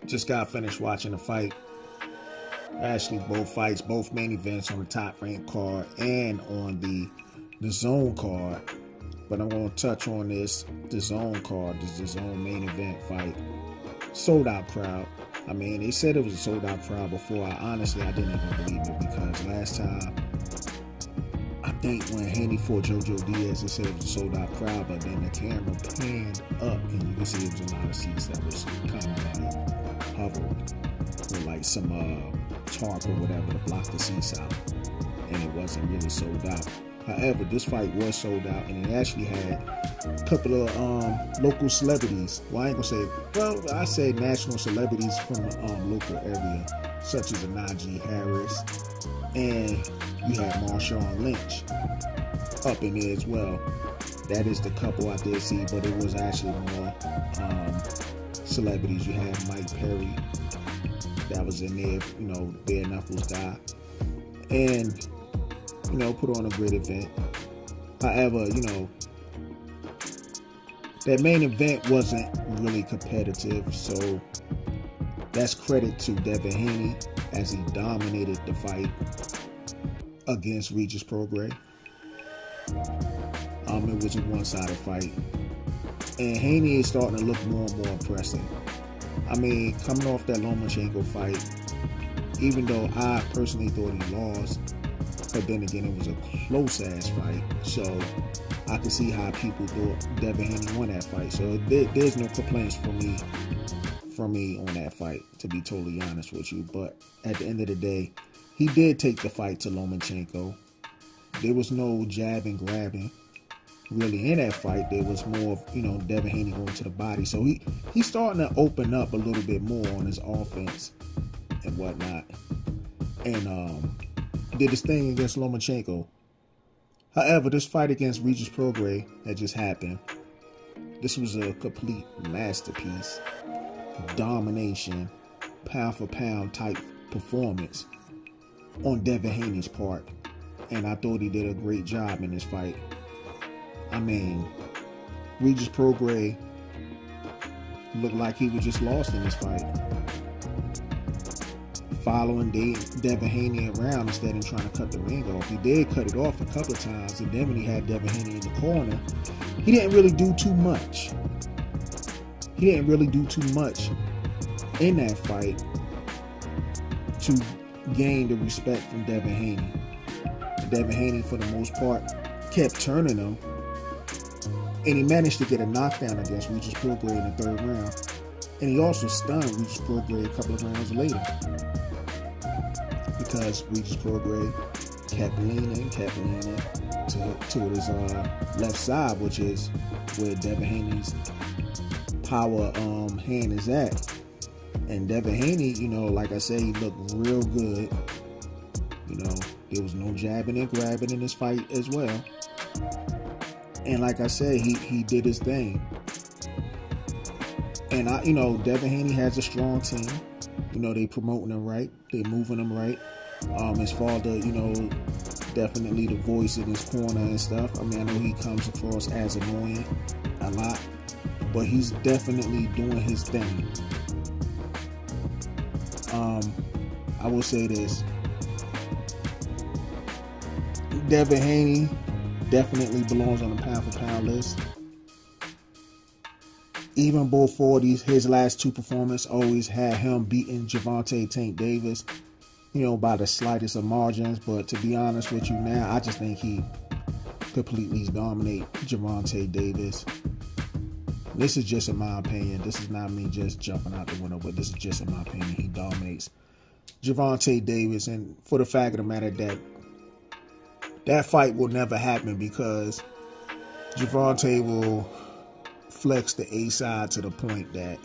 Just got finished watching the fight. Actually, both fights, both main events on the Top Rank card and on the Zone card. But I'm going to touch on the Zone card, the Zone main event fight. Sold out crowd. I mean, they said it was a sold out crowd before. Honestly, I didn't even believe it because last time, I think when Haney fought JoJo Diaz, they said it was a sold out crowd, but then the camera panned up and you can see it was a lot of seats that was kind of like hovered with like some tarp or whatever to block the seats out, and it wasn't really sold out. However, this fight was sold out, and it actually had a couple of local celebrities. Well, I ain't gonna say, well, I say national celebrities from the local area, such as Najee Harris, and you had Marshawn Lynch up in there as well. That is the couple I did see, but it was actually more celebrities. You had Mike Perry that was in there, you know, bare knuckles guy, and you know, put on a great event. However, you know, that main event wasn't really competitive, so that's credit to Devin Haney as he dominated the fight against Regis Prograis. It was a one-sided fight, and Haney is starting to look more and more impressive. I mean, coming off that Lomachenko fight, even though I personally thought he lost, but then again, it was a close-ass fight, so I can see how people thought Devin Haney won that fight. So there's no complaints from me on that fight, to be totally honest with you. But at the end of the day, he did take the fight to Lomachenko. There was no jabbing, grabbing really in that fight. There was more of, you know, Devin Haney going to the body. So he's starting to open up a little bit more on his offense and whatnot. And did his thing against Lomachenko. However, this fight against Regis Prograis that just happened, this was a complete masterpiece. Domination, pound for pound type performance on Devin Haney's part. And I thought he did a great job in this fight. I mean, Regis Prograis looked like he was just lost in this fight, following Devin Haney around instead of trying to cut the ring off. He did cut it off a couple of times, and then when he had Devin Haney in the corner, he didn't really do too much. He didn't really do too much in that fight to gain the respect from Devin Haney. Devin Haney, for the most part, kept turning him, and he managed to get a knockdown against Regis Prograis in the third round. And he also stunned Regis Prograis a couple of rounds later, because Regis Prograis kept leaning to his left side, which is where Devin Haney's power hand is at. And Devin Haney, you know, like I said, he looked real good. You know, there was no jabbing and grabbing in this fight as well. And like I said, he did his thing. And you know, Devin Haney has a strong team. You know, they promoting him right, they moving him right. His father, you know, definitely the voice in his corner and stuff. I mean, I know he comes across as annoying a lot, but he's definitely doing his thing. I will say this: Devin Haney definitely belongs on the pound for pound list. Even before his last two performances always had him beating Gervonta Tank Davis, you know, by the slightest of margins. But to be honest with you now, I just think he completely dominates Gervonta Davis. This is just in my opinion. This is not me just jumping out the window, but this is just in my opinion. He dominates Gervonta Davis, and for the fact of the matter that fight will never happen, because Gervonta will flex the A side to the point that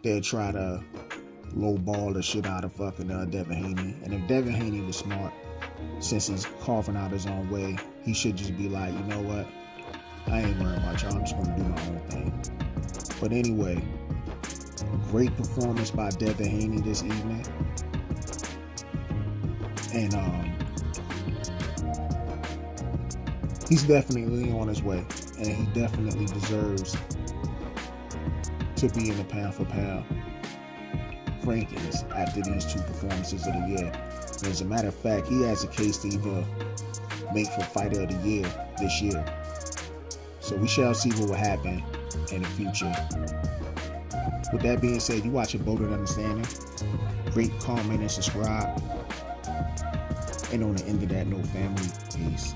they'll try to lowball the shit out of fucking Devin Haney. And if Devin Haney was smart, since he's carving out his own way, he should just be like, you know what, I ain't worrying about y'all, I'm just gonna do my own thing. But anyway, great performance by Devin Haney this evening. And he's definitely on his way, and he definitely deserves to be in the pound for pound. rankings after these 2 performances of the year. And as a matter of fact, he has a case to either make for Fighter of the Year this year. So we shall see what will happen in the future. With that being said, you watching Bold and Understanding. Rate, comment, and subscribe. And on the end of that note, family, peace.